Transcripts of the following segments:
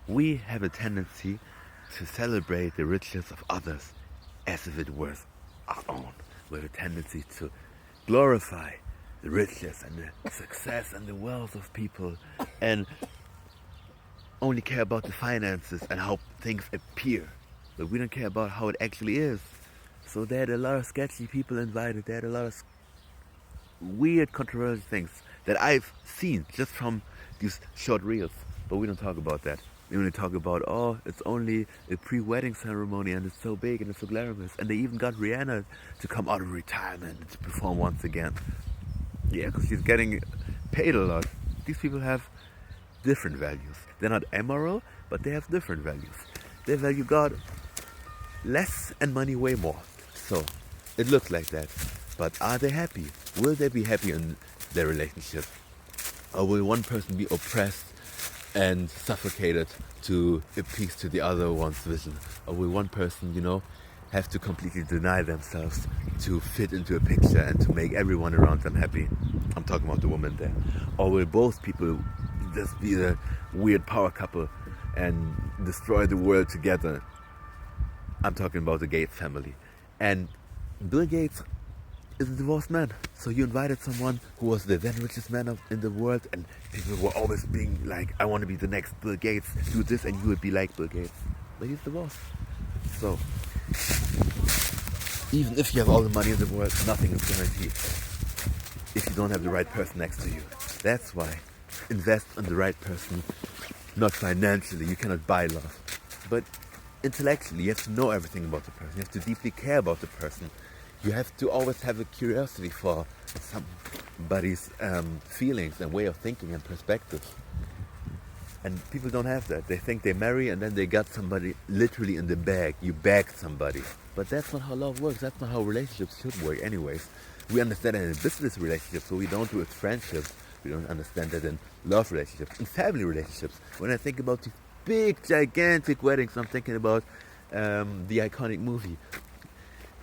We have a tendency to celebrate the riches of others as if it were our own. We have a tendency to glorify the riches and the success and the wealth of people and only care about the finances and how things appear. But we don't care about how it actually is. So there are a lot of sketchy people invited. There are a lot of weird, controversial things that I've seen just from these short reels. But we don't talk about that. We only talk about, oh, it's only a pre-wedding ceremony and it's so big and it's so glamorous. And they even got Rihanna to come out of retirement and to perform once again. Yeah, because she's getting paid a lot. These people have different values. They're not immoral, but they have different values. They value God less and money way more. So it looks like that. But are they happy? Will they be happy in their relationship? Or will one person be oppressed and suffocated to appease to the other one's vision? Or will one person, have to completely deny themselves to fit into a picture and to make everyone around them happy? I'm talking about the woman there. Or will both people just be a weird power couple and destroy the world together? I'm talking about the Gates family. And Bill Gates is a divorced man. So you invited someone who was the then richest man in the world, and people were always being like, I want to be the next Bill Gates, do this and you would be like Bill Gates. But he's divorced. So even if you have all the money in the world, nothing is guaranteed if you don't have the right person next to you. That's why invest in the right person, not financially. You cannot buy love, but intellectually you have to know everything about the person. You have to deeply care about the person. You have to always have a curiosity for somebody's feelings and way of thinking and perspective. And people don't have that. They think they marry and then they got somebody literally in the bag. You bag somebody. But that's not how love works. That's not how relationships should work anyways. We understand that in business relationships, so we don't do it friendships. We don't understand that in love relationships, in family relationships. When I think about these big, gigantic weddings, I'm thinking about the iconic movie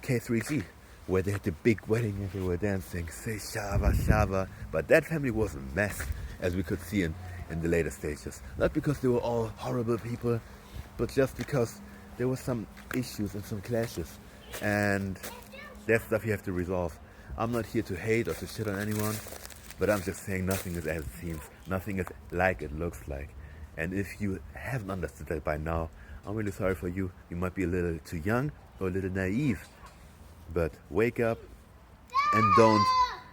K3G, where they had the big wedding and they were dancing, say Shava, Shava. But that family was a mess, as we could see in the later stages. Not because they were all horrible people, but just because there were some issues and some clashes. And that's stuff you have to resolve. I'm not here to hate or to shit on anyone, but I'm just saying nothing is as it seems. Nothing is like it looks like. And if you haven't understood that by now, I'm really sorry for you. You might be a little too young or a little naive. But wake up and don't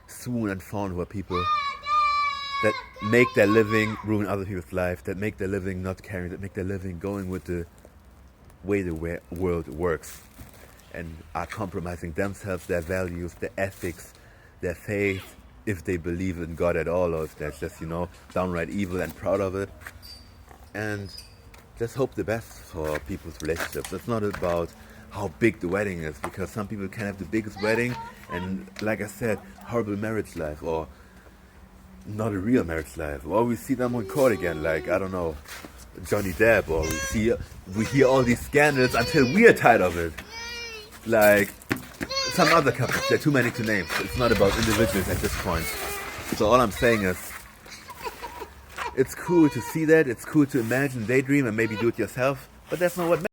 swoon and fawn over people that make their living ruin other people's life, that make their living not caring, that make their living going with the way the world works, and are compromising themselves, their values, their ethics, their faith, if they believe in God at all, or if they're just, downright evil and proud of it. And just hope the best for people's relationships. It's not about how big the wedding is, because some people can have the biggest wedding and, like I said, horrible marriage life, or not a real marriage life, or we see them on court again, like, I don't know, Johnny Depp, or we hear all these scandals until we are tired of it, like some other couples. There are too many to name. It's not about individuals at this point. So all I'm saying is, it's cool to see that, it's cool to imagine, daydream, and maybe do it yourself, but that's not what